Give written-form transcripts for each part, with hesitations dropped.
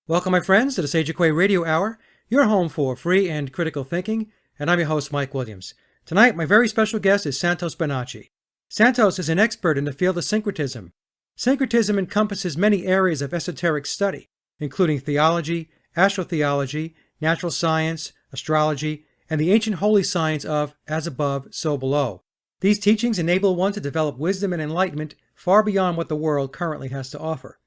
Welcome, my friends, to the Sage of Quay Radio Hour, your home for free and critical thinking, and I'm your host, Mike Williams. Tonight, my very special guest is Santos Bonacci. Santos is an expert in the field of syncretism. Syncretism encompasses many areas of esoteric study, including theology, astrotheology, natural science, astrology, and the ancient holy science of as above, so below. These teachings enable one to develop wisdom and enlightenment far beyond what the world currently has to offer.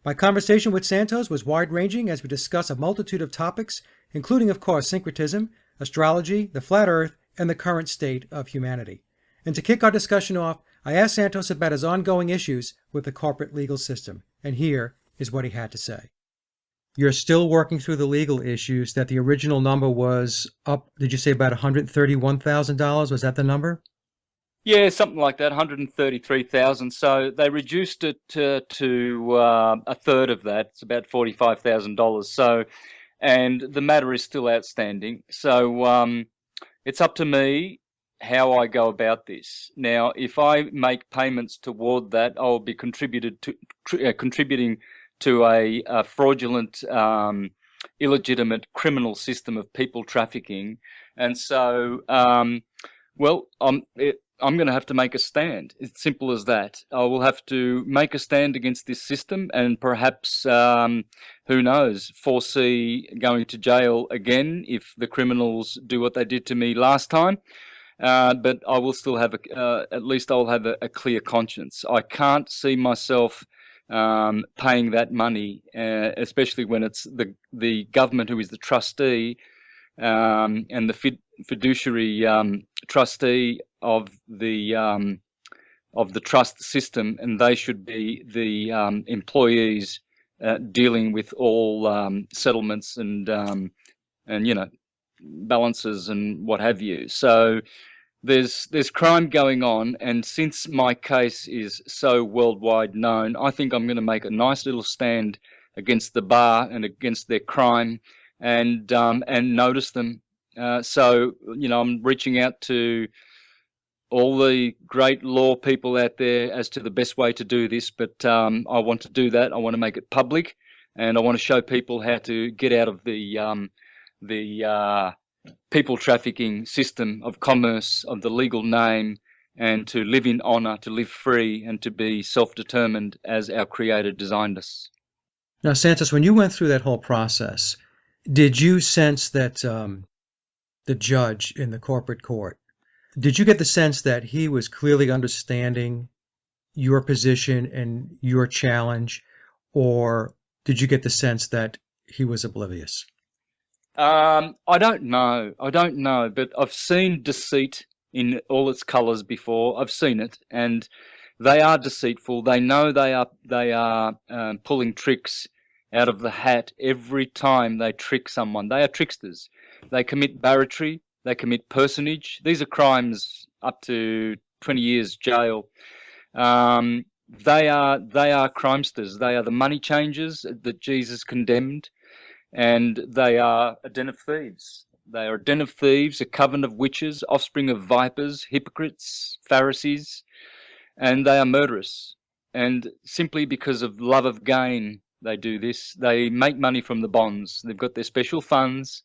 My conversation with Santos was wide-ranging as we discuss a multitude of topics, including, of course, syncretism, astrology, the flat earth, and the current state of humanity. And to kick our discussion off, I asked Santos about his ongoing issues with the corporate legal system, and here is what he had to say. You're still working through the legal issues. That the original number was up, did you say about $131,000? Was that the number? Yeah, something like that, 133,000. So they reduced it to a third of that. It's about $45,000. So, and the matter is still outstanding. So it's up to me how I go about this. Now, if I make payments toward that, I'll be contributing to a fraudulent, illegitimate criminal system of people trafficking, and so I'm going to have to make a stand. It's simple as that. I will have to make a stand against this system and perhaps, who knows, foresee going to jail again if the criminals do what they did to me last time. But I will still have, at least I'll have a clear conscience. I can't see myself paying that money, especially when it's the government who is the trustee and the fiduciary trustee of the trust system, and they should be the employees dealing with all settlements and balances and what have you. So there's crime going on, and since my case is so worldwide known, I think I'm going to make a nice little stand against the bar and against their crime, and notice them. So I'm reaching out to all the great law people out there as to the best way to do this, but I want to do that. I want to make it public, and I want to show people how to get out of the people trafficking system of commerce, of the legal name, and to live in honour, to live free, and to be self-determined as our Creator designed us. Now, Santos, when you went through that whole process, did you sense that the judge in the corporate court, did you get the sense that he was clearly understanding your position and your challenge, or did you get the sense that he was oblivious? I don't know. But I've seen deceit in all its colours before. I've seen it, and they are deceitful. They know they are pulling tricks out of the hat every time they trick someone. They are tricksters. They commit barratry. They commit personage. These are crimes up to 20 years jail. They are crimesters. They are the money changers that Jesus condemned. And they are a den of thieves. They are a den of thieves, a coven of witches, offspring of vipers, hypocrites, Pharisees, and they are murderous. And simply because of love of gain, they do this. They make money from the bonds. They've got their special funds,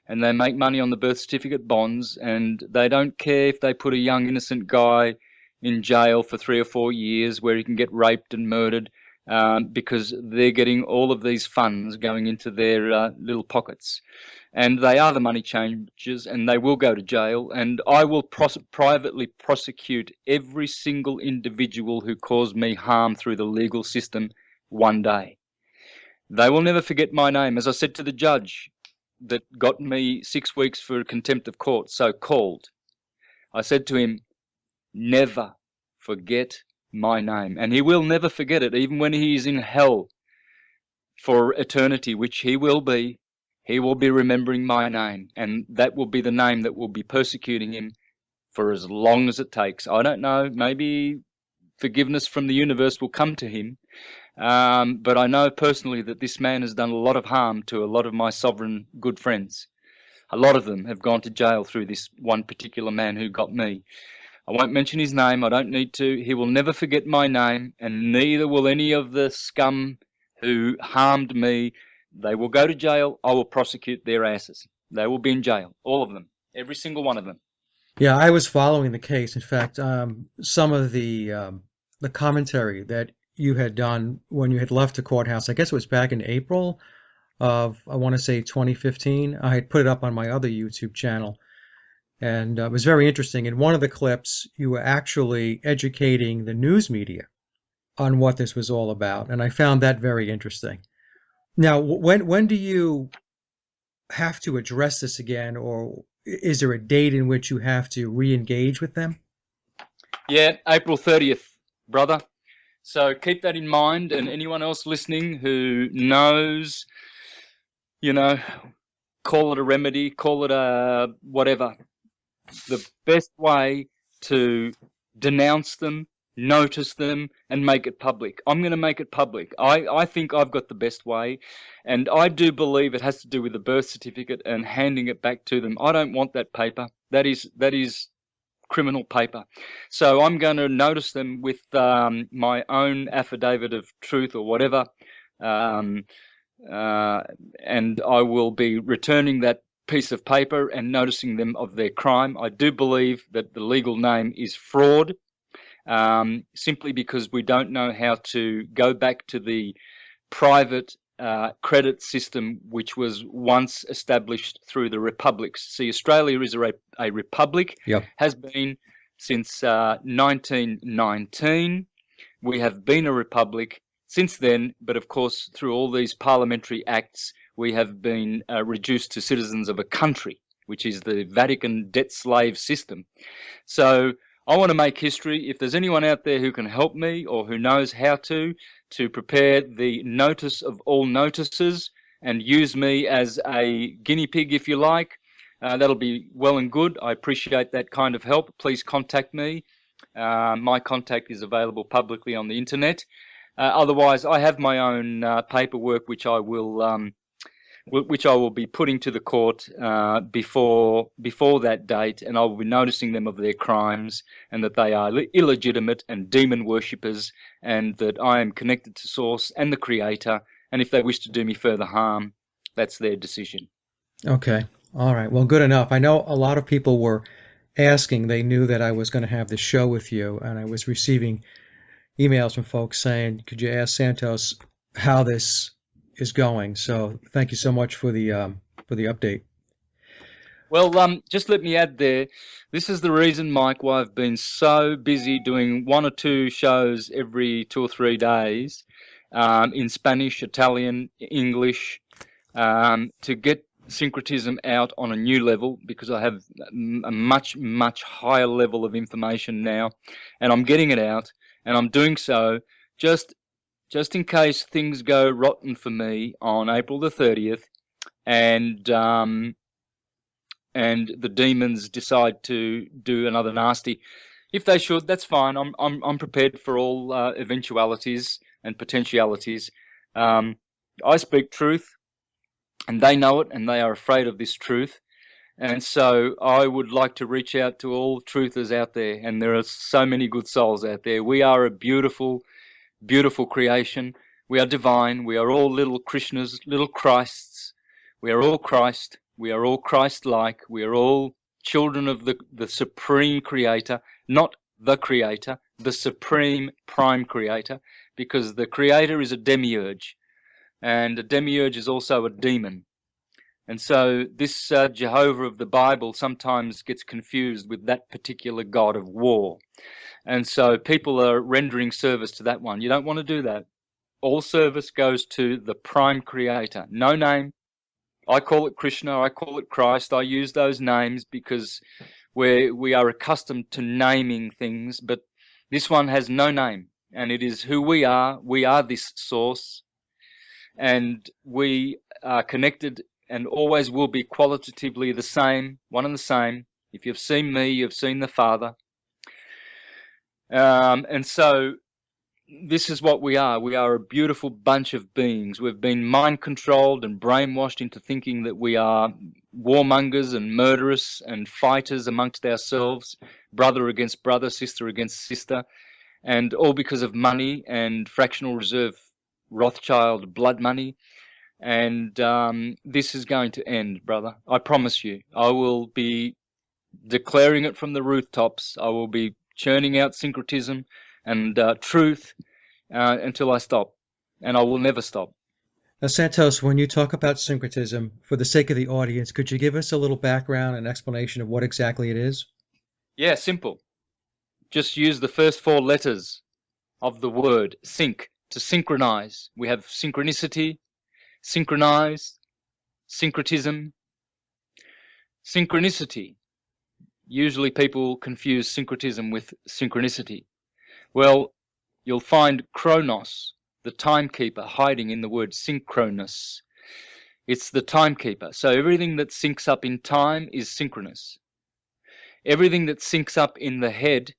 and they make money on the birth certificate bonds, and they don't care if they put a young innocent guy in jail for 3 or 4 years where he can get raped and murdered. Because they're getting all of these funds going into their little pockets. And they are the money changers, and they will go to jail, and I will privately prosecute every single individual who caused me harm through the legal system one day. They will never forget my name. As I said to the judge that got me 6 weeks for contempt of court, so-called, I said to him, never forget my name, and he will never forget it, even when he is in hell for eternity, which he will be remembering my name, and that will be the name that will be persecuting him for as long as it takes. I don't know, maybe forgiveness from the universe will come to him, but I know personally that this man has done a lot of harm to a lot of my sovereign good friends. A lot of them have gone to jail through this one particular man who got me. I won't mention his name. I don't need to. He will never forget my name, and neither will any of the scum who harmed me They will go to jail. I will prosecute their asses. They will be in jail, all of them, every single one of them. Yeah, I was following the case. In fact, some of the commentary that you had done when you had left the courthouse, I guess it was back in April of, I want to say 2015. I had put it up on my other YouTube channel, and it was very interesting. In one of the clips, you were actually educating the news media on what this was all about, and I found that very interesting. Now, when do you have to address this again, or is there a date in which you have to re-engage with them? Yeah, April 30th, brother. So keep that in mind, and anyone else listening who knows, you know, call it a remedy, call it a whatever. The best way to denounce them, notice them, and make it public. I'm going to make it public. I think I've got the best way, and I do believe it has to do with the birth certificate and handing it back to them. I don't want that paper. That is criminal paper. So I'm going to notice them with my own affidavit of truth or whatever, and I will be returning that piece of paper and noticing them of their crime. I do believe that the legal name is fraud, simply because we don't know how to go back to the private credit system which was once established through the republics. See, Australia is a republic, Yep. has been since 1919. We have been a republic since then, but of course, through all these parliamentary acts, we have been reduced to citizens of a country, which is the Vatican debt slave system. So I want to make history. If there's anyone out there who can help me or who knows how to prepare the notice of all notices and use me as a guinea pig, if you like, that'll be well and good. I appreciate that kind of help. Please contact me. My contact is available publicly on the internet. Otherwise, I have my own paperwork which I will be putting to the court before that date, and I will be noticing them of their crimes and that they are illegitimate and demon worshippers, and that I am connected to Source and the Creator, and if they wish to do me further harm, that's their decision. Okay. All right. Well, good enough. I know a lot of people were asking. They knew that I was going to have this show with you, and I was receiving emails from folks saying, could you ask Santos how this is going? So thank you so much for the update. Well, just let me add there, this is the reason, Mike, why I've been so busy doing 1 or 2 shows every 2 or 3 days in Spanish, Italian, English, to get Syncretism out on a new level, because I have a much, much higher level of information now, and I'm getting it out, and I'm doing so just in case things go rotten for me on April the 30th, and the demons decide to do another nasty. If they should, that's fine. I'm prepared for all eventualities and potentialities. I speak truth, and they know it, and they are afraid of this truth. And so I would like to reach out to all truthers out there, and there are so many good souls out there. We are a beautiful, beautiful creation. We are divine. We are all little Krishnas, little Christs. We are all Christ. We are all Christ-like. We are all children of the supreme creator, not the creator, the supreme prime creator, because the creator is a demiurge, and a demiurge is also a demon. And so this Jehovah of the Bible sometimes gets confused with that particular God of war. And so people are rendering service to that one. You don't want to do that. All service goes to the prime creator. No name. I call it Krishna, I call it Christ. I use those names because we are accustomed to naming things, but this one has no name, and it is who we are. We are this source, and we are connected and always will be qualitatively the same, one and the same. If you've seen me, you've seen the Father. And so this is what we are. We are a beautiful bunch of beings. We've been mind controlled and brainwashed into thinking that we are warmongers and murderous and fighters amongst ourselves, brother against brother, sister against sister, and all because of money and fractional reserve Rothschild blood money. And this is going to end, brother. I promise you. I will be declaring it from the rooftops. I will be churning out syncretism and truth until I stop. And I will never stop. Now, Santos, when you talk about syncretism, for the sake of the audience, could you give us a little background and explanation of what exactly it is? Yeah, simple. Just use the first four letters of the word sync to synchronize. We have synchronicity, synchronize, syncretism. Synchronicity. Usually people confuse syncretism with synchronicity. Well, you'll find chronos, the timekeeper, hiding in the word synchronous. It's the timekeeper. So everything that syncs up in time is synchronous. Everything that syncs up in the head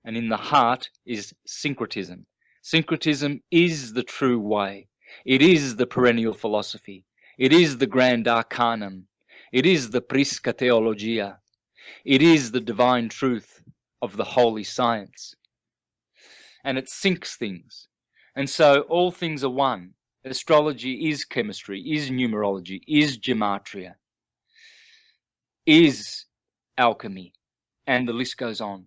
and in the heart is syncretism. Syncretism is the true way. It is the perennial philosophy. It is the grand arcanum. It is the prisca theologia. It is the divine truth of the holy science. And it syncs things. And so all things are one. Astrology is chemistry, is numerology, is gematria, is alchemy, and the list goes on.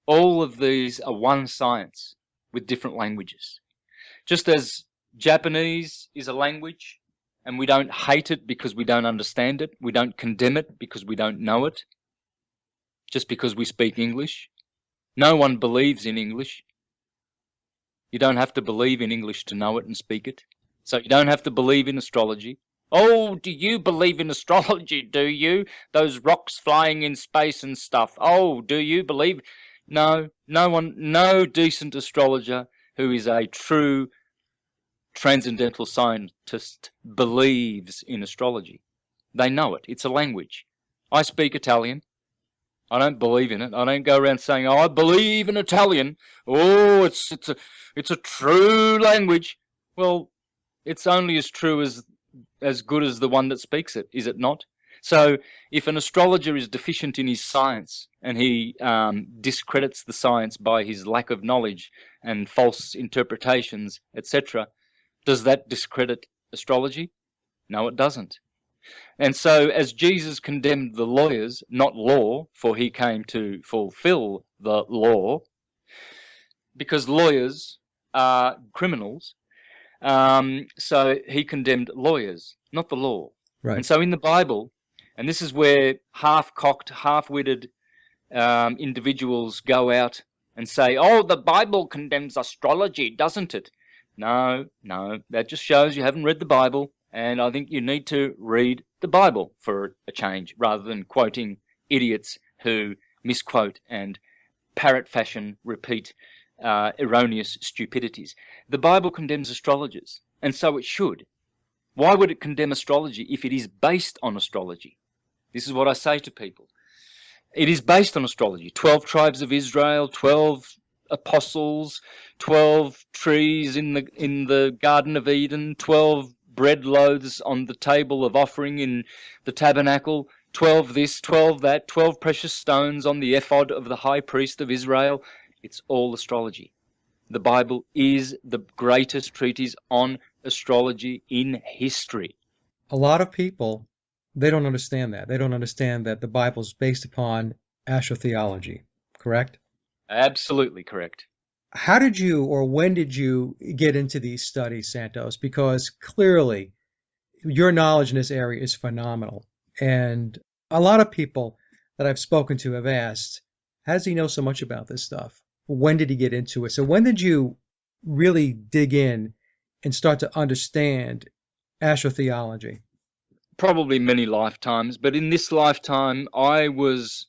All of these are one science with different languages. Just as Japanese is a language, and we don't hate it because we don't understand it, we don't condemn it because we don't know it, just because we speak English. No one believes in English. You don't have to believe in English to know it and speak it. So you don't have to believe in astrology. Oh, do you believe in astrology, do you? Those rocks flying in space and stuff. Oh, do you believe? No, no decent astrologer who is a true transcendental scientist believes in astrology. They know it. It's a language. I speak Italian. I don't believe in it. I don't go around saying, "Oh, I believe in Italian. Oh, it's a true language." Well, it's only as true as good as the one that speaks it, is it not? So if an astrologer is deficient in his science and he discredits the science by his lack of knowledge and false interpretations, etc., does that discredit astrology? No, it doesn't. And so as Jesus condemned the lawyers, not law, for he came to fulfill the law, because lawyers are criminals, so he condemned lawyers, not the law. Right. And so in the Bible, and this is where half-cocked, half-witted individuals go out and say, "Oh, the Bible condemns astrology, doesn't it?" No, that just shows you haven't read the Bible, and I think you need to read the Bible for a change, rather than quoting idiots who misquote and parrot fashion repeat erroneous stupidities. The Bible condemns astrologers, and so it should. Why would it condemn astrology if it is based on astrology? This is what I say to people. It is based on astrology. 12 tribes of Israel, 12 apostles, 12 trees in the Garden of Eden, 12 bread loaves on the table of offering in the tabernacle, 12 this, 12 that, 12 precious stones on the ephod of the high priest of Israel. It's all astrology. The Bible is the greatest treatise on astrology in history. A lot of people, they don't understand that. They don't understand that the Bible is based upon astrotheology, correct? Absolutely correct. How did you, or when did you get into these studies, Santos? Because clearly your knowledge in this area is phenomenal. And a lot of people that I've spoken to have asked, how does he know so much about this stuff? When did he get into it? So when did you really dig in and start to understand astrotheology? Probably many lifetimes, but in this lifetime I was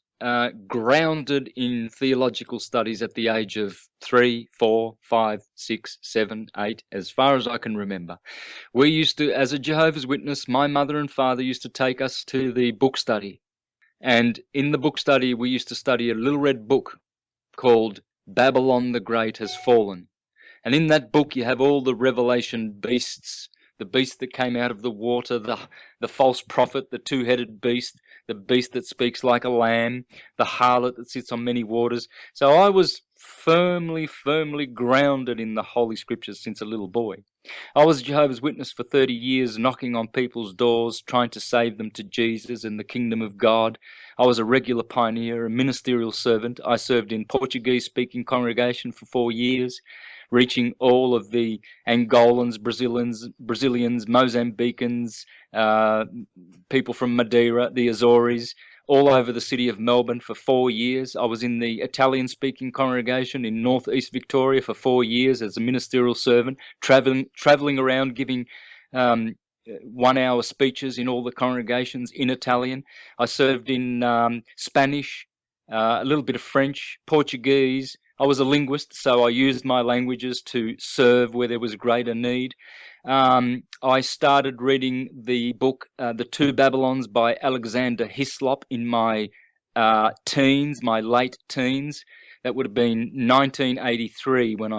grounded in theological studies at the age of 3, 4, 5, 6, 7, 8, as far as I can remember. We used to, as a Jehovah's Witness, my mother and father used to take us to the book study. And in the book study, we used to study a little red book called Babylon the Great Has Fallen. And in that book, you have all the revelation beasts, the beast that came out of the water, the false prophet, the two-headed beast, the beast that speaks like a lamb, the harlot that sits on many waters. So I was firmly grounded in the Holy Scriptures since a little boy. I was a Jehovah's Witness for 30 years, knocking on people's doors, trying to save them to Jesus and the kingdom of God. I was a regular pioneer, a ministerial servant. I served in Portuguese-speaking congregation for 4 years, reaching all of the Angolans, Brazilians, Mozambicans, people from Madeira, the Azores, all over the city of Melbourne for 4 years. I was in the Italian-speaking congregation in northeast Victoria for 4 years as a ministerial servant, traveling around giving 1-hour speeches in all the congregations in Italian. I served in Spanish, a little bit of French, Portuguese. I was a linguist, so I used my languages to serve where there was greater need. I started reading the book The Two Babylons by Alexander Hislop in my teens, my late teens. That would have been 1983 when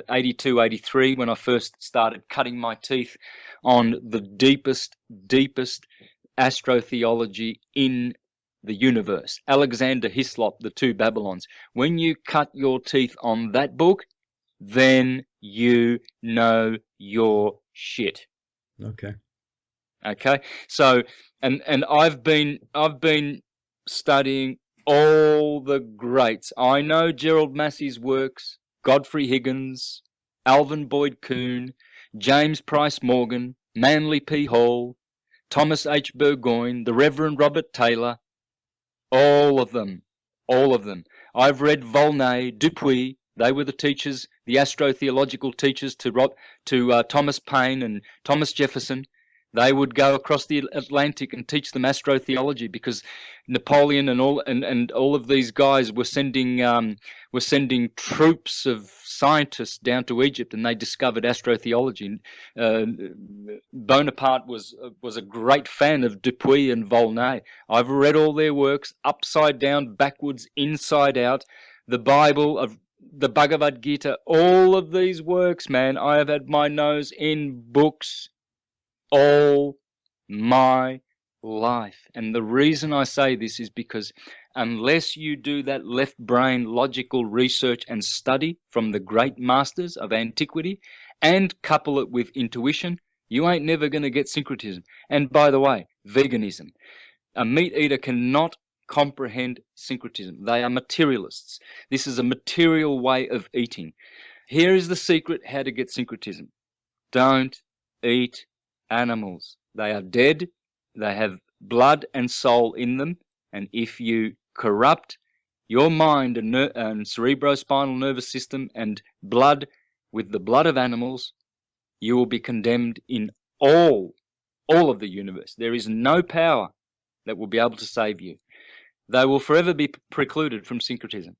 82, 83 when I first started cutting my teeth on the deepest astrotheology in the universe. Alexander Hislop, The Two Babylons. When you cut your teeth on that book, then you know your shit. Okay. Okay. So, and I've been studying all the greats. I know Gerald Massey's works, Godfrey Higgins, Alvin Boyd Kuhn, James Price Morgan, Manly P. Hall, Thomas H. Burgoyne, the Reverend Robert Taylor, all of them. I've read Volney, Dupuy. They were the teachers, the astrotheological teachers to Thomas Paine and Thomas Jefferson. They would go across the Atlantic and teach them astrotheology because Napoleon and all of these guys were sending troops of scientists down to Egypt, and they discovered astrotheology. Bonaparte was a great fan of Dupuy and Volney. I've read all their works, upside down, backwards, inside out. The Bible, of the Bhagavad Gita, all of these works, man. I have had my nose in books all my life. And the reason I say this is because unless you do that left brain logical research and study from the great masters of antiquity and couple it with intuition, you ain't never going to get syncretism. And by the way, veganism. A meat eater cannot comprehend syncretism. They are materialists. This is a material way of eating. Here is the secret how to get syncretism. Don't eat animals. They are dead. They have blood and soul in them. And if you corrupt your mind and cerebrospinal nervous system and blood with the blood of animals, you will be condemned in all of the universe. There is no power that will be able to save you. They will forever be precluded from syncretism.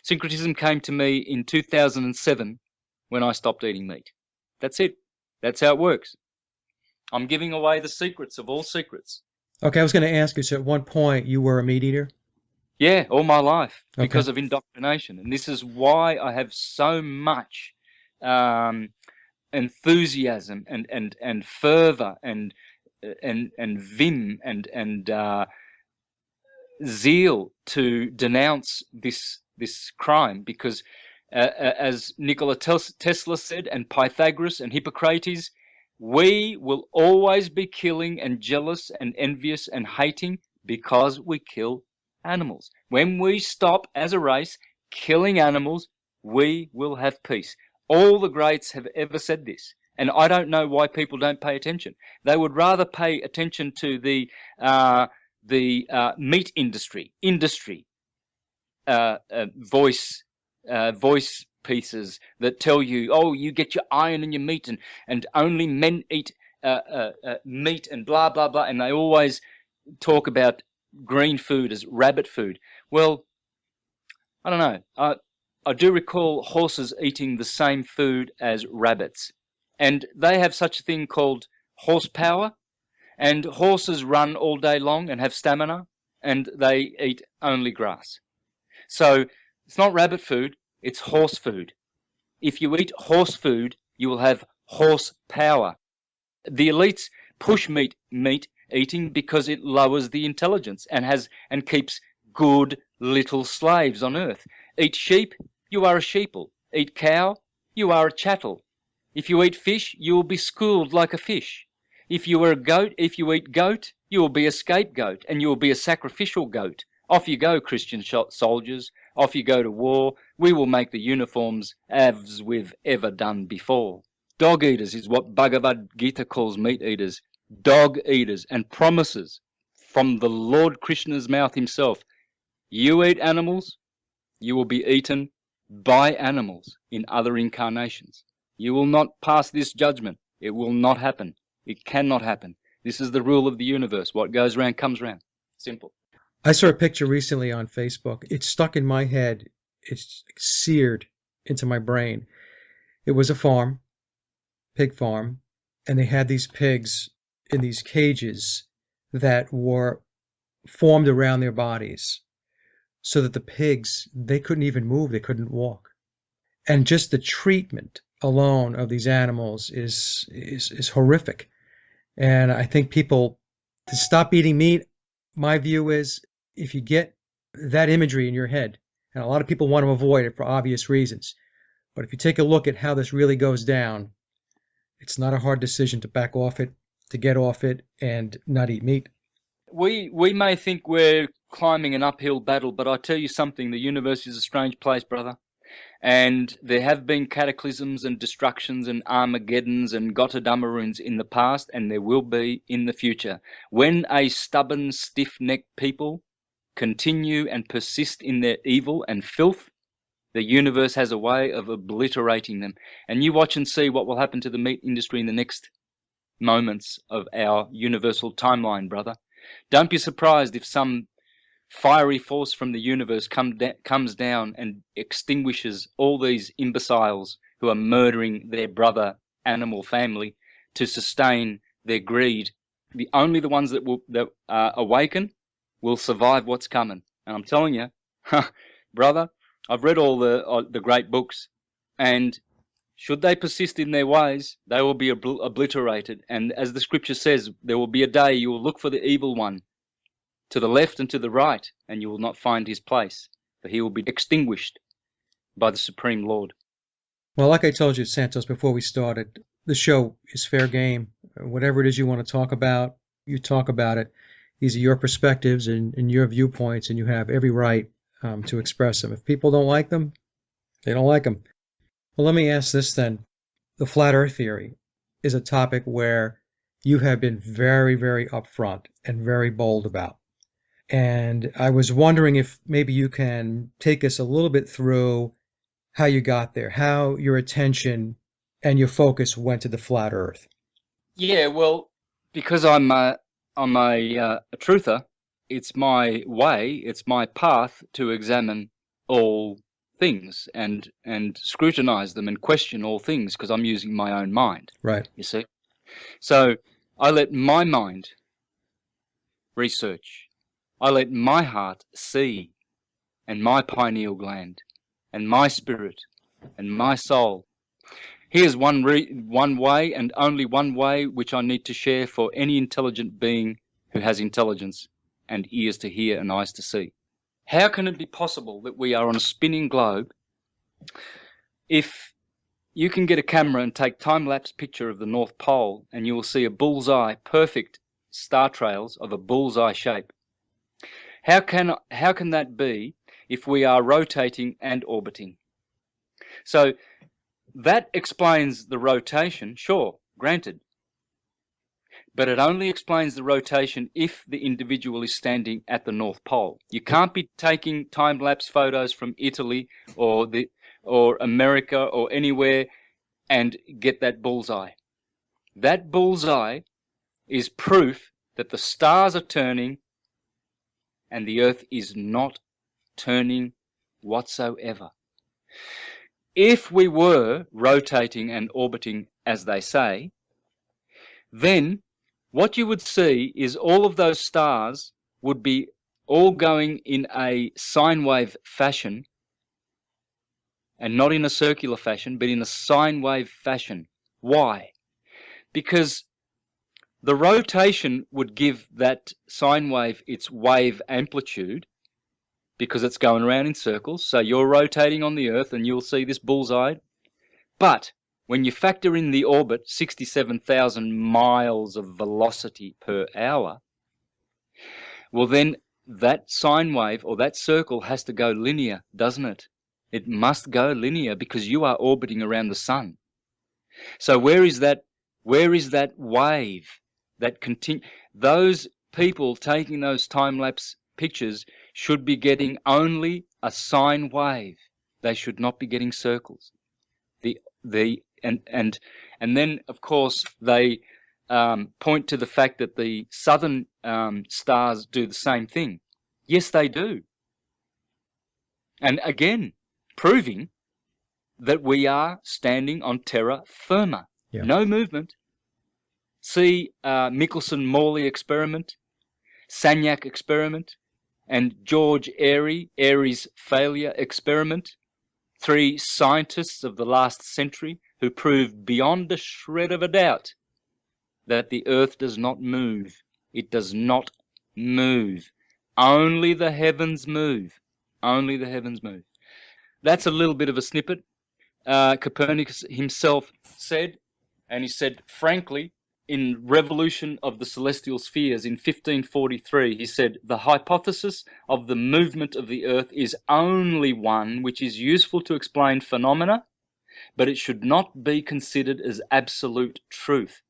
Syncretism came to me in 2007 when I stopped eating meat. That's it. That's how it works. I'm giving away the secrets of all secrets. Okay, I was going to ask you, so at one point you were a meat eater? Yeah, all my life because Okay. of indoctrination. And this is why I have so much enthusiasm and fervor and vim and zeal to denounce this crime, because as Nikola Tesla said, and Pythagoras and Hippocrates, we will always be killing and jealous and envious and hating because we kill animals. When we stop as a race killing animals, we will have peace. All the greats have ever said this, and I don't know why people don't pay attention. They would rather pay attention to the meat industry voice pieces that tell you, oh, you get your iron in your meat, and only men eat meat and blah blah blah, and they always talk about green food as rabbit food. Well, I don't know. I do recall horses eating the same food as rabbits, and they have such a thing called horsepower, and horses run all day long and have stamina, and they eat only grass. So it's not rabbit food, it's horse food. If you eat horse food, you will have horse power. The elites push meat eating because it lowers the intelligence and keeps good little slaves on earth. Eat sheep you are a sheeple. Eat cow, you are a chattel. If you eat fish, you will be schooled like a fish. If you are a goat, if you eat goat, you will be a scapegoat, and you will be a sacrificial goat. Off you go, Christian soldiers. Off you go to war. We will make the uniforms as we've ever done before. Dog eaters is what Bhagavad Gita calls meat eaters. Dog eaters, and promises from the Lord Krishna's mouth himself. You eat animals, you will be eaten by animals in other incarnations. You will not pass this judgment. It will not happen. It cannot happen. This is the rule of the universe. What goes round comes round. Simple. I saw a picture recently on Facebook. It's stuck in my head. It's seared into my brain. It was a farm, pig farm, and they had these pigs in these cages that were formed around their bodies so that the pigs, they couldn't even move, they couldn't walk. And just the treatment alone of these animals is horrific. And I think people, to stop eating meat, my view is, if you get that imagery in your head, and a lot of people want to avoid it for obvious reasons, but if you take a look at how this really goes down, it's not a hard decision to back off it, to get off it, and not eat meat. We may think we're climbing an uphill battle, but I tell you something, the universe is a strange place, brother. And there have been cataclysms and destructions and Armageddons and Gotterdammerunds in the past, and there will be in the future. When a stubborn, stiff-necked people continue and persist in their evil and filth, the universe has a way of obliterating them. And you watch and see what will happen to the meat industry in the next moments of our universal timeline, brother. Don't be surprised if some fiery force from the universe comes down and extinguishes all these imbeciles who are murdering their brother animal family to sustain their greed. Only the ones that awaken will survive what's coming. And I'm telling you, brother, I've read all the great books, and should they persist in their ways, they will be obliterated. And as the scripture says, there will be a day you will look for the evil one to the left and to the right, and you will not find his place, for he will be extinguished by the Supreme Lord. Well, like I told you, Santos, before we started, the show is fair game. Whatever it is you want to talk about, you talk about it. These are your perspectives and your viewpoints, and you have every right to express them. If people don't like them, they don't like them. Well, let me ask this then. The flat earth theory is a topic where you have been very, very upfront and very bold about. And I was wondering if maybe you can take us a little bit through how you got there, how your attention and your focus went to the flat earth. Yeah, well, because I'm a truther, it's my way, it's my path to examine all things and scrutinize them and question all things, because I'm using my own mind. Right. You see? So I let my mind research. I let my heart see, and my pineal gland, and my spirit, and my soul. Here's one way, and only one way, which I need to share for any intelligent being who has intelligence and ears to hear and eyes to see. How can it be possible that we are on a spinning globe if you can get a camera and take time-lapse picture of the North Pole, and you will see a bullseye, perfect star trails of a bullseye shape? How can that be if we are rotating and orbiting? So that explains the rotation, sure, granted. But it only explains the rotation if the individual is standing at the North Pole. You can't be taking time-lapse photos from Italy or America or anywhere and get that bullseye. That bullseye is proof that the stars are turning and the Earth is not turning whatsoever. If we were rotating and orbiting, as they say, then what you would see is all of those stars would be all going in a sine wave fashion, and not in a circular fashion, but in a sine wave fashion. Why? Because the rotation would give that sine wave its wave amplitude, because it's going around in circles. So you're rotating on the Earth and you'll see this bullseye. But when you factor in the orbit, 67,000 miles of velocity per hour, well then that sine wave or that circle has to go linear, doesn't it? It must go linear because you are orbiting around the sun. So where is that wave that continue? Those people taking those time-lapse pictures should be getting only a sine wave. They should not be getting circles. And then of course they point to the fact that the southern stars do the same thing. Yes, they do. And again, proving that we are standing on terra firma, no movement. See Michelson-Morley experiment, Sagnac experiment, and George Airy's failure experiment. 3 scientists of the last century who proved beyond a shred of a doubt that the Earth does not move. It does not move. Only the heavens move. Only the heavens move. That's a little bit of a snippet. Copernicus himself said, and he said frankly, in Revolution of the Celestial Spheres in 1543, he said, the hypothesis of the movement of the Earth is only one which is useful to explain phenomena, but it should not be considered as absolute truth.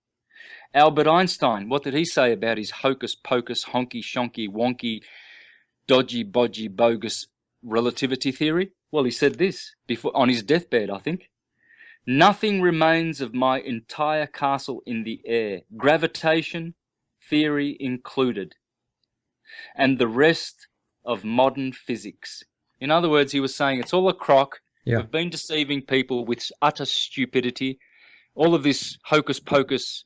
Albert Einstein, what did he say about his hocus pocus, honky shonky wonky, dodgy bodgy bogus relativity theory? Well, he said this before on his deathbed, I think. Nothing remains of my entire castle in the air, gravitation theory included, and the rest of modern physics. In other words, he was saying it's all a crock. We've been deceiving people with utter stupidity. All of this hocus pocus,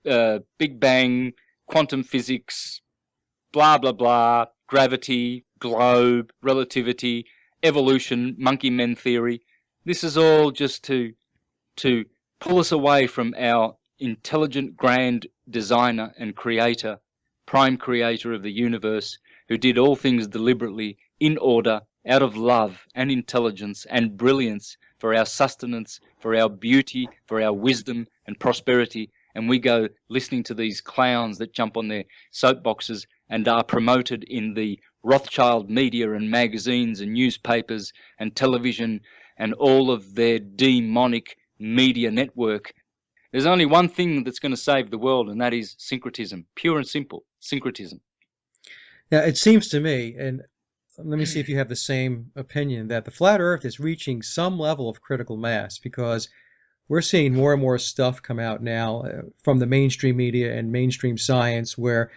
Big Bang, quantum physics, blah, blah, blah, gravity, globe, relativity, evolution, monkey men theory. This is all just to pull us away from our intelligent grand designer and creator, prime creator of the universe, who did all things deliberately, in order, out of love and intelligence and brilliance for our sustenance, for our beauty, for our wisdom and prosperity. And we go listening to these clowns that jump on their soapboxes and are promoted in the Rothschild media and magazines and newspapers and television and all of their demonic media network. There's only one thing that's going to save the world, and that is syncretism. Pure and simple, syncretism. Now, it seems to me, and let me see if you have the same opinion, that the flat Earth is reaching some level of critical mass, because we're seeing more and more stuff come out now from the mainstream media and mainstream science where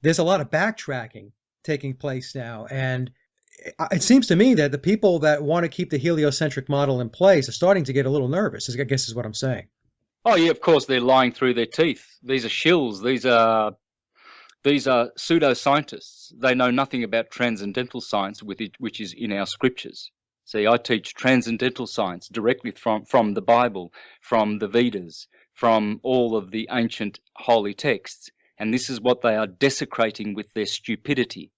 there's a lot of backtracking taking place now. And it seems to me that the people that want to keep the heliocentric model in place are starting to get a little nervous, I guess is what I'm saying. Oh, yeah, of course, they're lying through their teeth. These are shills. These are pseudoscientists. They know nothing about transcendental science, which is in our scriptures. See, I teach transcendental science directly from the Bible, from the Vedas, from all of the ancient holy texts. And this is what they are desecrating with their stupidity.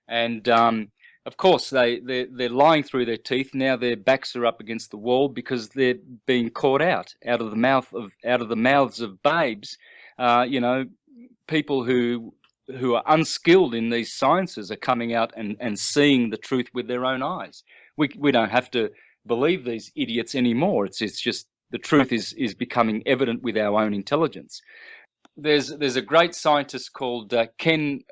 And of course, they're lying through their teeth. Now their backs are up against the wall because they're being caught out of the mouths of babes. People who are unskilled in these sciences are coming out and seeing the truth with their own eyes. We don't have to believe these idiots anymore. It's just the truth is becoming evident with our own intelligence. There's a great scientist called Ken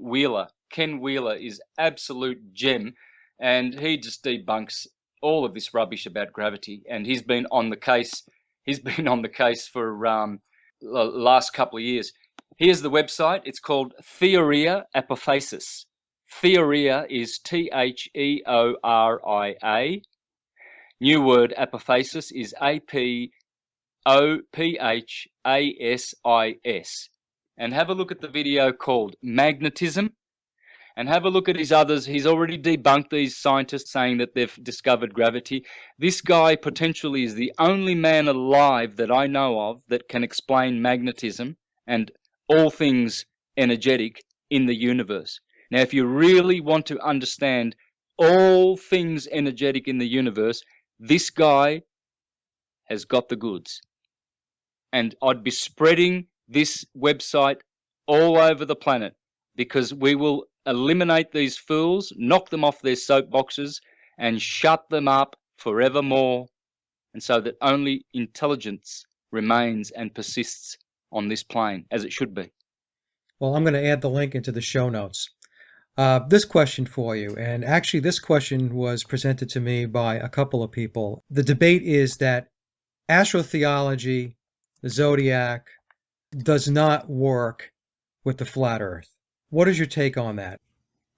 Wheeler. Ken Wheeler is absolute gem, and he just debunks all of this rubbish about gravity. And he's been on the case. He's been on the case for the last couple of years. Here's the website. It's called Theoria Apophasis. Theoria is Theoria. New word apophasis is APOPHASIS. And have a look at the video called Magnetism. And have a look at his others. He's already debunked these scientists saying that they've discovered gravity. This guy potentially is the only man alive that I know of that can explain magnetism and all things energetic in the universe. Now, if you really want to understand all things energetic in the universe, this guy has got the goods. And I'd be spreading this website all over the planet, because we will eliminate these fools, knock them off their soapboxes, and shut them up forevermore, and so that only intelligence remains and persists on this plane, as it should be. Well, I'm going to add the link into the show notes. This question for you, and actually this question was presented to me by a couple of people. The debate is that astrotheology, the zodiac, does not work with the flat earth. What is your take on that?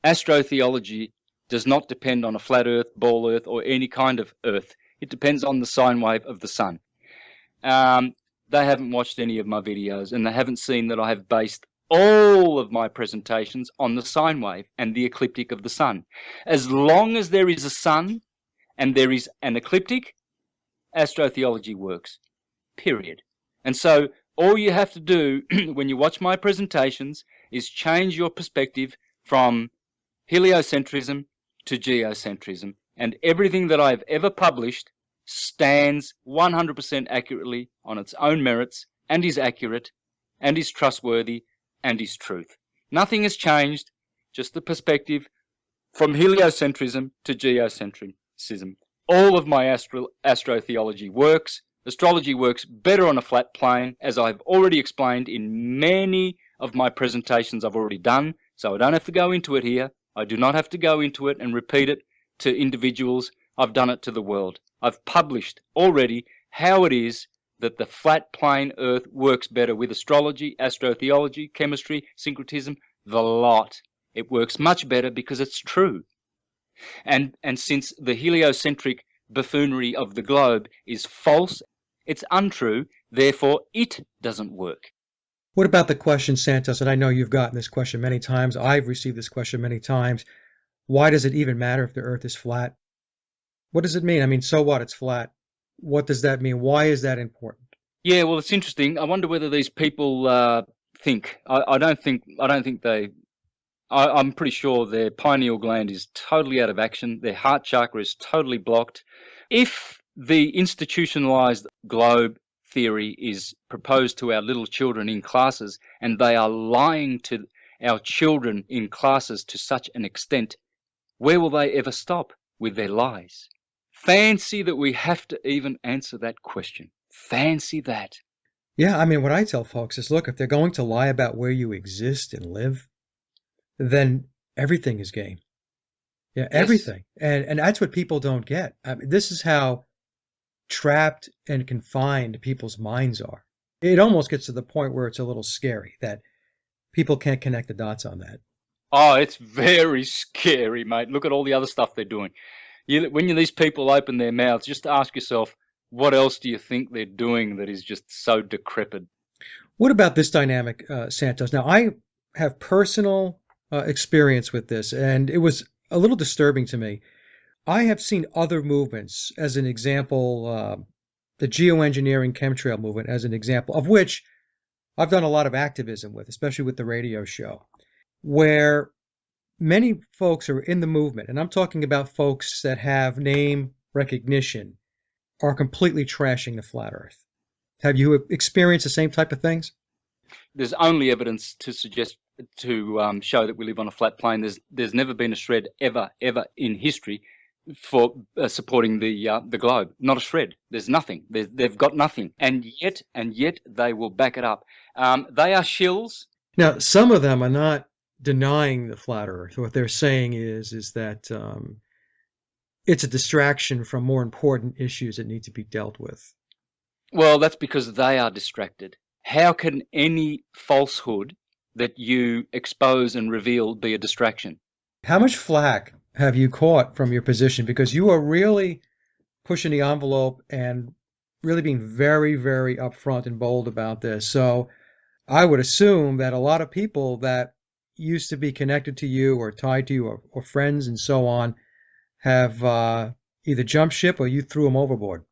Astrotheology does not depend on a flat earth, ball earth, or any kind of earth. It depends on the sine wave of the sun. They haven't watched any of my videos, and they haven't seen that I have based all of my presentations on the sine wave and the ecliptic of the sun. As long as there is a sun and there is an ecliptic, astrotheology works, period. And so all you have to do when you watch my presentations is change your perspective from heliocentrism to geocentrism, and everything that I've ever published stands 100% accurately on its own merits, and is accurate, and is trustworthy, and is truth. Nothing has changed, just the perspective from heliocentrism to geocentrism. All of my astrotheology works. Astrology works better on a flat plane, as I've already explained in many of my presentations I've already done, so I don't have to go into it here. I do not have to go into it and repeat it to individuals. I've done it to the world. I've published already how it is that the flat plane Earth works better with astrology, astrotheology, chemistry, syncretism, the lot. It works much better because it's true. And since the heliocentric buffoonery of the globe is false, it's untrue, therefore it doesn't work. What about the question, Santos, and I know you've gotten this question many times, I've received this question many times, why does it even matter if the Earth is flat? What does it mean? I mean, so what? It's flat. What does that mean? Why is that important? Yeah, well, it's interesting. I wonder whether these people think. I don't think they. I'm pretty sure their pineal gland is totally out of action. Their heart chakra is totally blocked. If the institutionalized globe theory is proposed to our little children in classes, and they are lying to our children in classes to such an extent, where will they ever stop with their lies? Fancy that we have to even answer that question. Fancy that. Yeah, I mean, what I tell folks is, look, if they're going to lie about where you exist and live, then everything is game. Yeah, Yes. everything. And that's what people don't get. I mean, this is how trapped and confined people's minds are. It almost gets to the point where it's a little scary that people can't connect the dots on that. Oh, it's very scary, mate. Look at all the other stuff they're doing. When these people open their mouths, just ask yourself, what else do you think they're doing that is just so decrepit? What about this dynamic, Santos? Now, I have personal experience with this, and it was a little disturbing to me. I have seen other movements, as an example, the geoengineering chemtrail movement, as an example, of which I've done a lot of activism with, especially with the radio show, where many folks are in the movement, and I'm talking about folks that have name recognition, are completely trashing the flat earth. Have you experienced the same type of things? There's only evidence to suggest show that we live on a flat plane. There's never been a shred ever in history for supporting the globe. Not a shred. There's nothing. They've got nothing, and yet they will back it up. They are shills. Now, some of them are not denying the flat earth. What they're saying is that it's a distraction from more important issues that need to be dealt with. Well, that's because they are distracted. How can any falsehood that you expose and reveal be a distraction? How much flack have you caught from your position? Because you are really pushing the envelope and really being very, very upfront and bold about this. So I would assume that a lot of people that used to be connected to you or tied to you or friends and so on have either jumped ship or you threw them overboard.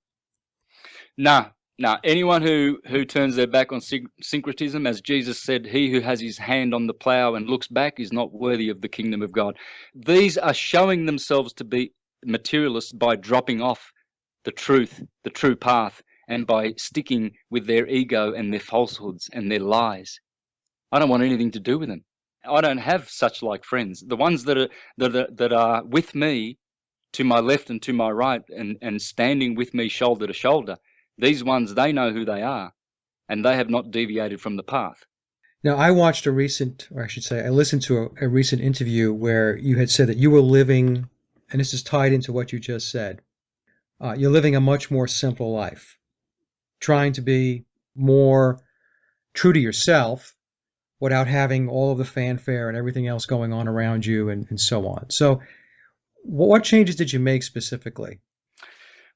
No, Now, anyone who turns their back on syncretism, as Jesus said, he who has his hand on the plough and looks back is not worthy of the kingdom of God. These are showing themselves to be materialists by dropping off the truth, the true path, and by sticking with their ego and their falsehoods and their lies. I don't want anything to do with them. I don't have such like friends. The ones that are with me, to my left and to my right, and standing with me shoulder to shoulder, these ones, they know who they are, and they have not deviated from the path. Now, I watched a recent, or I should say, I listened to a recent interview where you had said that you were living, and this is tied into what you just said, you're living a much more simple life, trying to be more true to yourself without having all of the fanfare and everything else going on around you and so on. So, what changes did you make specifically?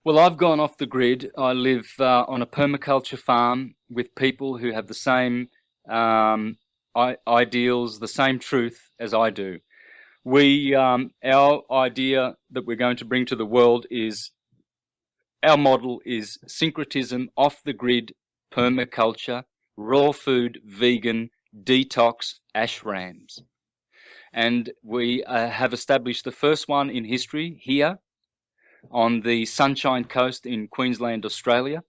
Well, I've gone off the grid. I live on a permaculture farm with people who have the same ideals, the same truth as I do. Our idea that we're going to bring to the world is, our model is syncretism, off the grid, permaculture, raw food, vegan, detox, ashrams. And we have established the first one in history here on the Sunshine Coast in Queensland, Australia.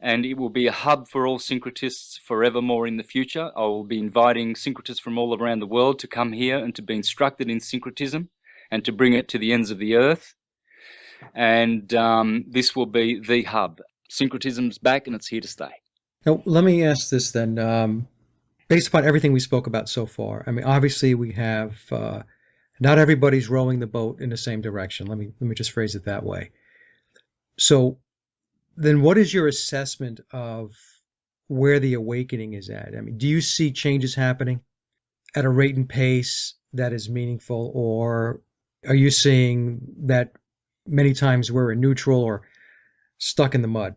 And it will be a hub for all syncretists forevermore in the future. I will be inviting syncretists from all around the world to come here and to be instructed in syncretism and to bring it to the ends of the earth. And this will be the hub. Syncretism's back and it's here to stay. Now, let me ask this then. Based upon everything we spoke about so far, I mean, obviously we have not everybody's rowing the boat in the same direction. Let me just phrase it that way. So then what is your assessment of where the awakening is at? I mean, do you see changes happening at a rate and pace that is meaningful, or are you seeing that many times we're in neutral or stuck in the mud?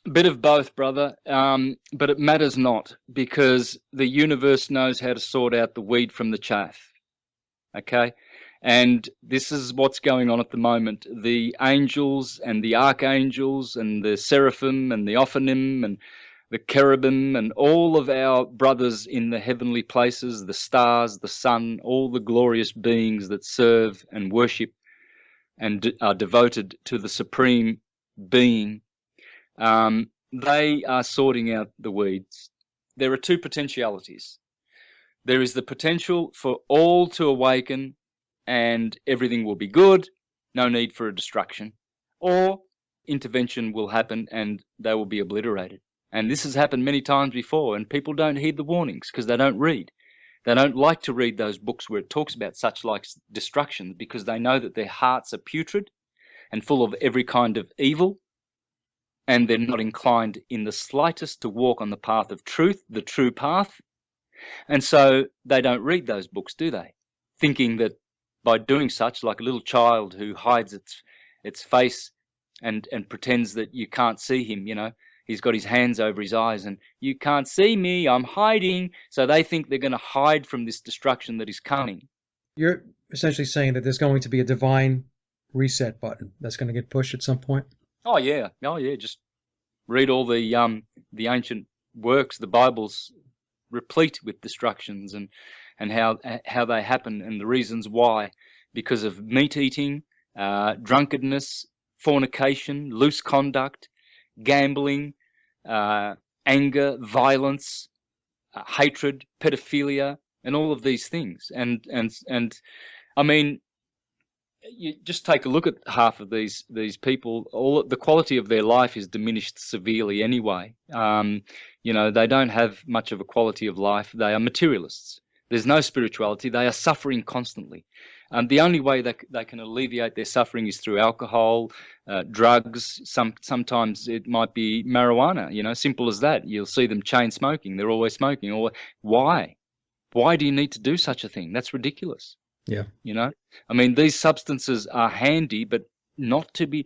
A bit of both, brother, but it matters not, because the universe knows how to sort out the weed from the chaff, okay? And this is what's going on at the moment. The angels and the archangels and the seraphim and the ophanim and the cherubim and all of our brothers in the heavenly places, the stars, the sun, all the glorious beings that serve and worship and are devoted to the supreme being, they are sorting out the weeds. There are two potentialities. There is the potential for all to awaken and everything will be good, no need for a destruction, or intervention will happen and they will be obliterated. And this has happened many times before, and people don't heed the warnings because they don't read. They don't like to read those books where it talks about such like destruction, because they know that their hearts are putrid and full of every kind of evil, and they're not inclined in the slightest to walk on the path of truth, the true path. And so they don't read those books, do they? Thinking that by doing such, like a little child who hides its face and pretends that you can't see him, you know, he's got his hands over his eyes and you can't see me, I'm hiding. So they think they're going to hide from this destruction that is coming. You're essentially saying that there's going to be a divine reset button that's going to get pushed at some point? Oh yeah, just read all the ancient works. The Bible's replete with destructions and how they happen and the reasons why, because of meat eating, drunkenness, fornication, loose conduct, gambling, anger, violence, hatred, pedophilia, and all of these things. And I mean, you just take a look at half of these people. All the quality of their life is diminished severely anyway. You know, they don't have much of a quality of life. They are materialists. There's no spirituality. They are suffering constantly. The only way they can alleviate their suffering is through alcohol, drugs. Sometimes it might be marijuana. You know, simple as that. You'll see them chain smoking. They're always smoking. Or why? Why do you need to do such a thing? That's ridiculous. Yeah. You know, I mean, these substances are handy, but not to be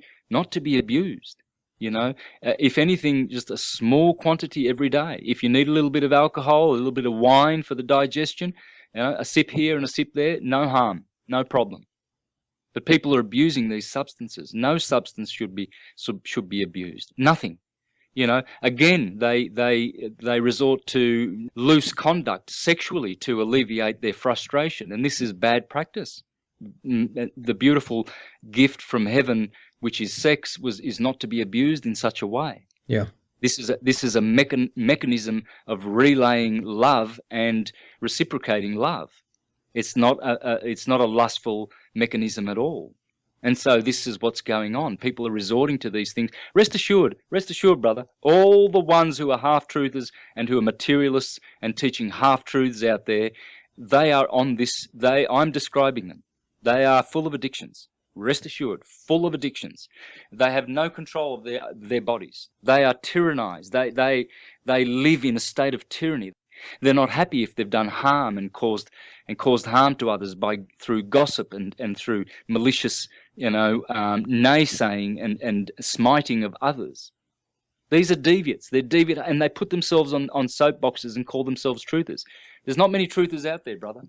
abused. You know, if anything, just a small quantity every day. If you need a little bit of alcohol, a little bit of wine for the digestion, you know, a sip here and a sip there, no harm, no problem. But people are abusing these substances. No substance should be abused. Nothing. You know, again, they resort to loose conduct sexually to alleviate their frustration, and this is bad practice. The beautiful gift from heaven, which is sex, is not to be abused in such a way. Yeah. This is a mechanism of relaying love and reciprocating love. It's not a lustful mechanism at all. And so this is what's going on. People are resorting to these things. Rest assured, brother, all the ones who are half-truthers and who are materialists and teaching half-truths out there, they are on this. I'm describing them. They are full of addictions. Rest assured, full of addictions. They have no control of their bodies. They are tyrannized. They live in a state of tyranny. They're not happy if they've done harm and caused harm to others through gossip and through malicious, naysaying and smiting of others. These are deviates. They're deviant, and they put themselves on soapboxes and call themselves truthers. There's not many truthers out there, brother.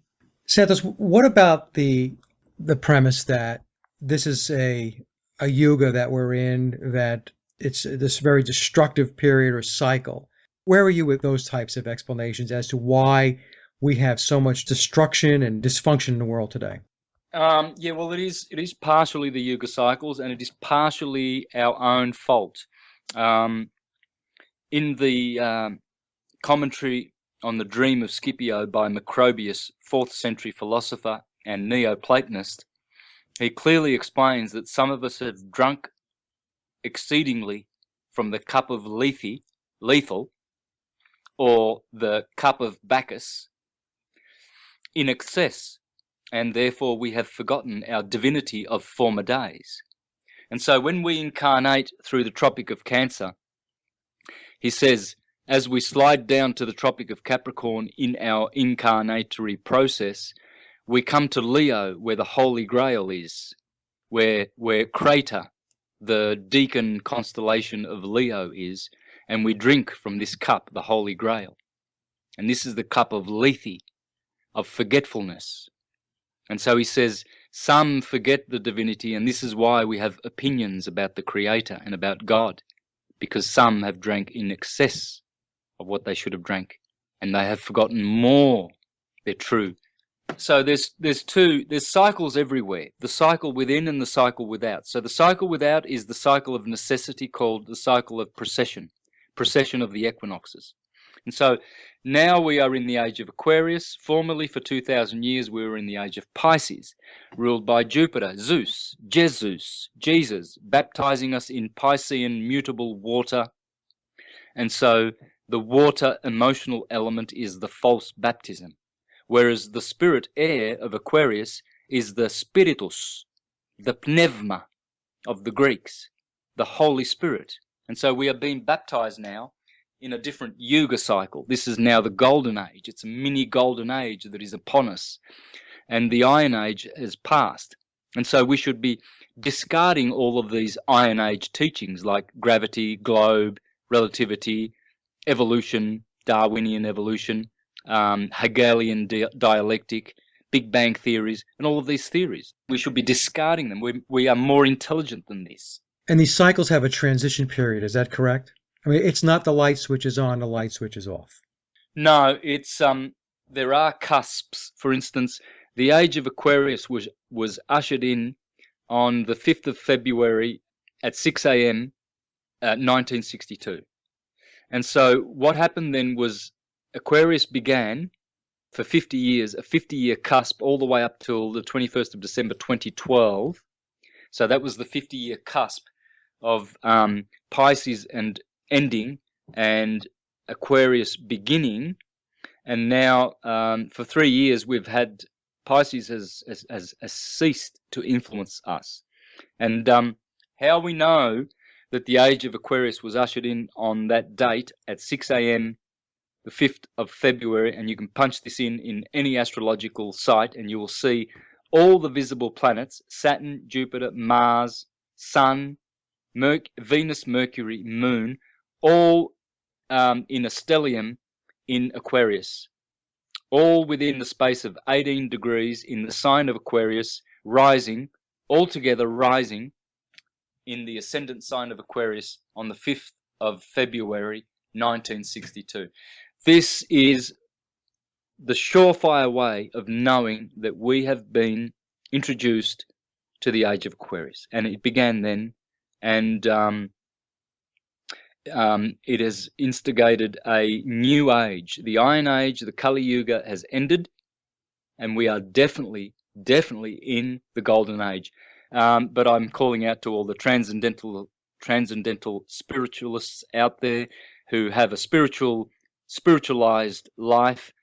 Santos, what about the premise that this is a yuga that we're in, that it's this very destructive period or cycle? Where are you with those types of explanations as to why we have so much destruction and dysfunction in the world today? Yeah, well, it is partially the yuga cycles, and it is partially our own fault. In the commentary on the Dream of Scipio by Macrobius, 4th century philosopher and Neoplatonist, he clearly explains that some of us have drunk exceedingly from the cup of lethal, or the cup of Bacchus, in excess, and therefore we have forgotten our divinity of former days. And so when we incarnate through the Tropic of Cancer, he says, as we slide down to the Tropic of Capricorn in our incarnatory process, we come to Leo, where the Holy Grail is, where Crater, the deacon constellation of Leo, is, and we drink from this cup, the Holy Grail. And this is the cup of lethe, of forgetfulness. And so he says, some forget the divinity, and this is why we have opinions about the Creator and about God, because some have drank in excess of what they should have drank, and they have forgotten more. They're true. So there's cycles everywhere, the cycle within and the cycle without. So the cycle without is the cycle of necessity, called the cycle of precession of the equinoxes. And so now we are in the age of Aquarius. Formerly, for 2,000 years, we were in the age of Pisces, ruled by Jupiter, Zeus, Jesus, baptizing us in Piscean mutable water. And so the water emotional element is the false baptism, whereas the spirit air of Aquarius is the spiritus, the pneuma of the Greeks, the Holy Spirit. And so we are being baptized now in a different yuga cycle. This is now the golden age. It's a mini golden age that is upon us, and the iron age has passed. And so we should be discarding all of these iron age teachings like gravity, globe, relativity, evolution, Darwinian evolution, Hegelian dialectic, Big Bang theories, and all of these theories. We should be discarding them. We are more intelligent than this. And these cycles have a transition period, is that correct? I mean, it's not the light switch is on, the light switch is off. No, it's there are cusps. For instance, the age of Aquarius was ushered in on the 5th of February at 6 a.m. 1962. And so what happened then was Aquarius began for 50 years, a 50-year cusp, all the way up till the 21st of December 2012. So that was the 50-year cusp of Pisces and ending and Aquarius beginning. And now for 3 years we've had Pisces has ceased to influence us. And how we know that the age of Aquarius was ushered in on that date at 6 a.m. the 5th of February, and you can punch this in any astrological site and you will see all the visible planets, Saturn, Jupiter, Mars, Sun, Venus, Mercury, Moon, all in a stellium in Aquarius, all within the space of 18 degrees in the sign of Aquarius, rising, altogether rising in the ascendant sign of Aquarius on the 5th of February 1962. This is the surefire way of knowing that we have been introduced to the age of Aquarius, and it began then, and it has instigated a new age. The Iron Age, the Kali Yuga, has ended, and we are definitely in the Golden Age. But I'm calling out to all the transcendental spiritualists out there who have a spiritualized life,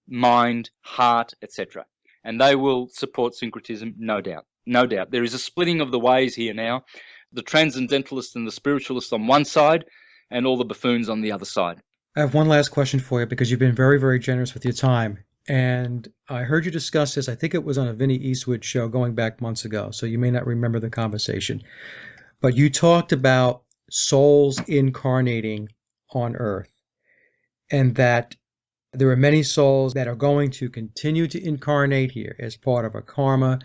mind, heart, etc. And they will support syncretism, no doubt. No doubt. There is a splitting of the ways here now. The transcendentalists and the spiritualists on one side, and all the buffoons on the other side. I have one last question for you because you've been very, very generous with your time. And I heard you discuss this, I think it was on a Vinnie Eastwood show going back months ago, so you may not remember the conversation. But you talked about souls incarnating on Earth, and that there are many souls that are going to continue to incarnate here as part of a karma,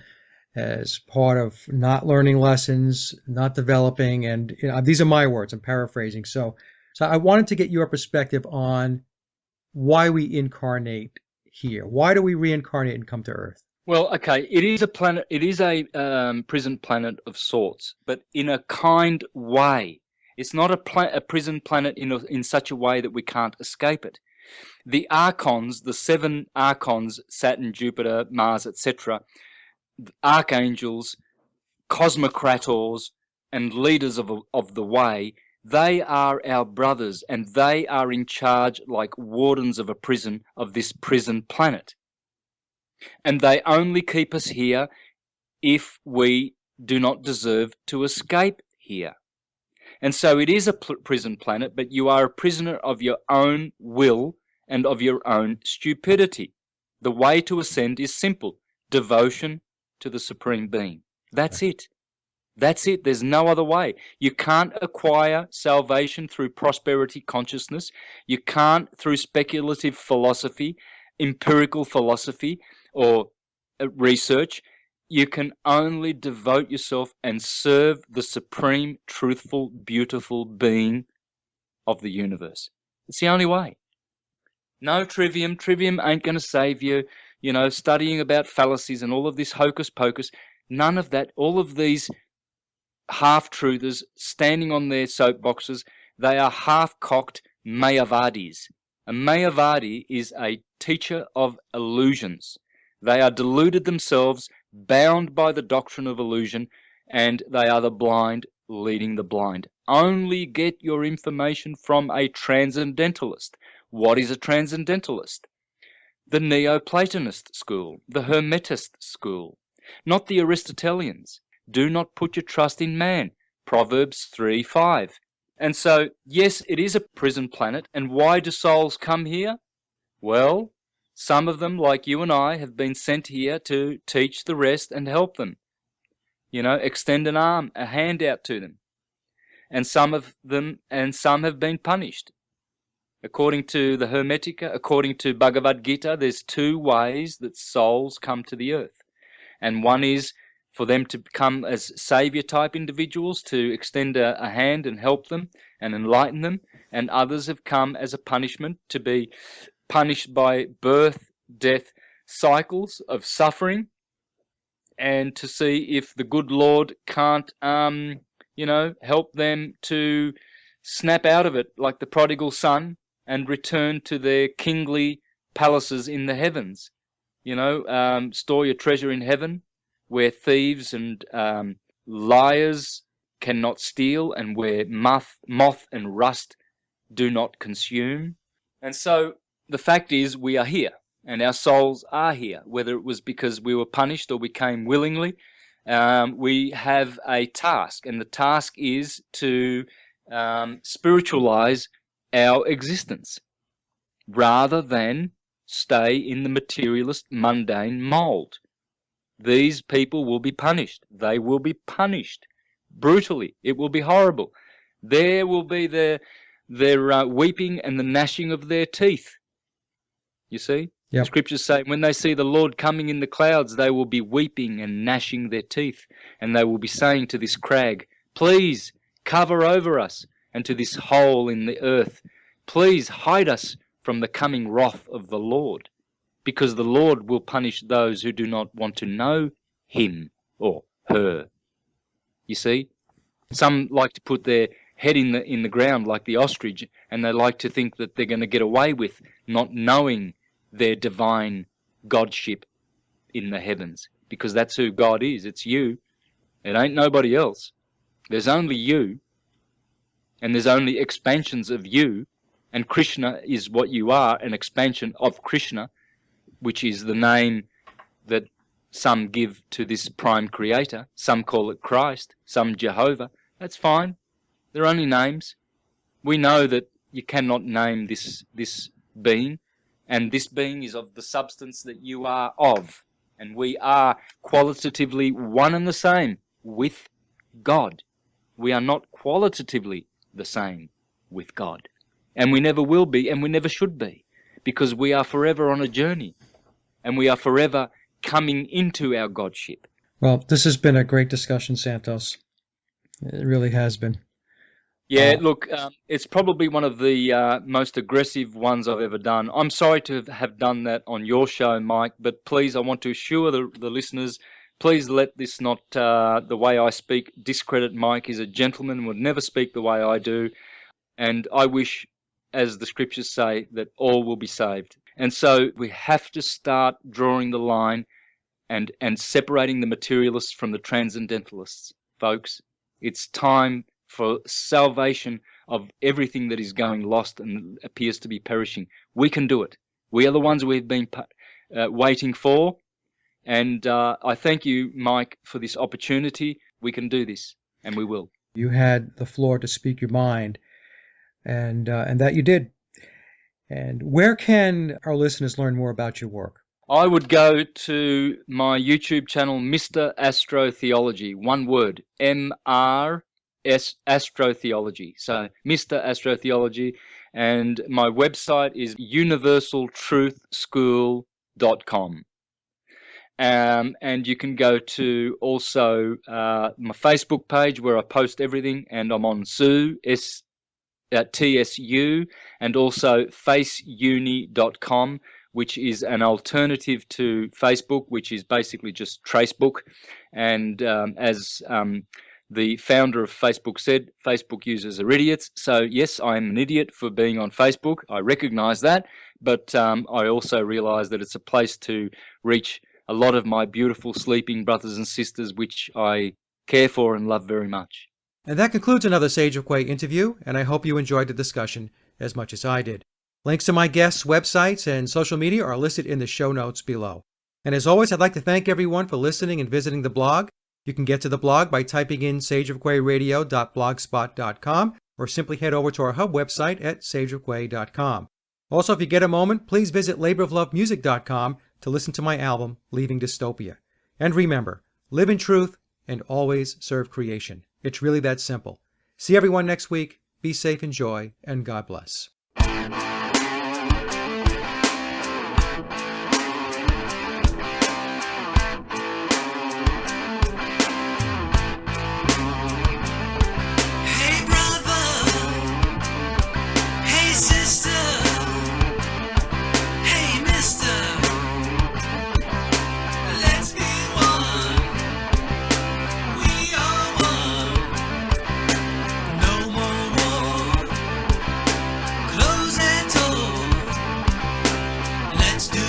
as part of not learning lessons, not developing. And these are my words, I'm paraphrasing. So I wanted to get your perspective on why we incarnate here. Why do we reincarnate and come to Earth? Well, okay, it is a planet. It is a prison planet of sorts, but in a kind way. It's not a prison planet in such a way that we can't escape it. The archons, the 7 archons, Saturn, Jupiter, Mars, etc., archangels, cosmocrators, and leaders of the way, they are our brothers, and they are in charge like wardens of a prison, of this prison planet. And they only keep us here if we do not deserve to escape here. And so it is a prison planet, but you are a prisoner of your own will and of your own stupidity. The way to ascend is simple: devotion to the Supreme Being. That's it. That's it. There's no other way. You can't acquire salvation through prosperity consciousness. You can't through speculative philosophy, empirical philosophy, or research. You can only devote yourself and serve the supreme, truthful, beautiful being of the universe. It's the only way. No trivium. Trivium ain't going to save you. You know, studying about fallacies and all of this hocus pocus. None of that. All of these half-truthers standing on their soapboxes, they are half-cocked Mayavadis. A Mayavadi is a teacher of illusions. They are deluded themselves, bound by the doctrine of illusion, and they are the blind leading the blind. Only get your information from a transcendentalist. What is a transcendentalist? The Neoplatonist school, the Hermetist school, not the Aristotelians. Do not put your trust in man. Proverbs 3:5. And so, yes, it is a prison planet. And why do souls come here? Well, some of them, like you and I, have been sent here to teach the rest and help them. You know, extend an arm, a hand out to them. And some have been punished. According to the Hermetica, according to Bhagavad Gita, there's 2 ways that souls come to the earth. And one is for them to come as savior-type individuals, to extend a hand and help them and enlighten them. And others have come as a punishment, to be punished by birth, death, cycles of suffering, and to see if the good Lord can't, help them to snap out of it like the prodigal son and return to their kingly palaces in the heavens. Store your treasure in heaven, where thieves and liars cannot steal, and where moth and rust do not consume. And so the fact is, we are here, and our souls are here, whether it was because we were punished or we came willingly. We have a task, and the task is to spiritualize our existence rather than stay in the materialist, mundane mold. These people will be punished. They will be punished brutally. It will be horrible. There will be their weeping and the gnashing of their teeth. You see? Yep. The scriptures say when they see the Lord coming in the clouds, they will be weeping and gnashing their teeth. And they will be saying to this crag, please cover over us. and to this hole in the earth. Please hide us from the coming wrath of the Lord, because the Lord will punish those who do not want to know him or her. You see, some like to put their head in the ground like the ostrich, and they like to think that they're going to get away with not knowing their divine godship in the heavens, because that's who God is. It's you. It ain't nobody else. There's only you, and there's only expansions of you, and Krishna is what you are, an expansion of Krishna, which is the name that some give to this prime creator. Some call it Christ, some Jehovah. That's fine. They're only names. We know that you cannot name this being, and this being is of the substance that you are of, and we are qualitatively one and the same with God. We are not qualitatively the same with God, and we never will be, and we never should be, because we are forever on a journey, and we are forever coming into our Godship. Well, this has been a great discussion, Santos. It really has been. Yeah, look, it's probably one of the most aggressive ones I've ever done. I'm sorry to have done that on your show, Mike, but please, I want to assure the listeners, please let this not, the way I speak, discredit Mike. He's a gentleman, would never speak the way I do. And I wish, as the scriptures say, that all will be saved. And so we have to start drawing the line and separating the materialists from the transcendentalists, folks. It's time for salvation of everything that is going lost and appears to be perishing. We can do it. We are the ones we've been waiting for. And I thank you, Mike, for this opportunity. We can do this, and we will. You had the floor to speak your mind, and that you did. And where can our listeners learn more about your work? I would go to my YouTube channel, MrAstrotheology. One word, MrAstrotheology. So, Mr. Astrotheology. And my website is universaltruthschool.com. And you can go to also my Facebook page where I post everything, and I'm on TSU, and also faceuni.com, which is an alternative to Facebook, which is basically just Tracebook. And as the founder of Facebook said, Facebook users are idiots. So yes, I am an idiot for being on Facebook. I recognize that, but I also realize that it's a place to reach a lot of my beautiful sleeping brothers and sisters, which I care for and love very much. And that concludes another Sage of Quay interview, and I hope you enjoyed the discussion as much as I did. Links to my guests' websites and social media are listed in the show notes below. And as always, I'd like to thank everyone for listening and visiting the blog. You can get to the blog by typing in sageofquayradio.blogspot.com, or simply head over to our hub website at sageofquay.com. Also, if you get a moment, please visit laboroflovemusic.com to listen to my album, Leaving Dystopia. And remember, live in truth and always serve creation. It's really that simple. See everyone next week. Be safe, enjoy, and God bless. Let's do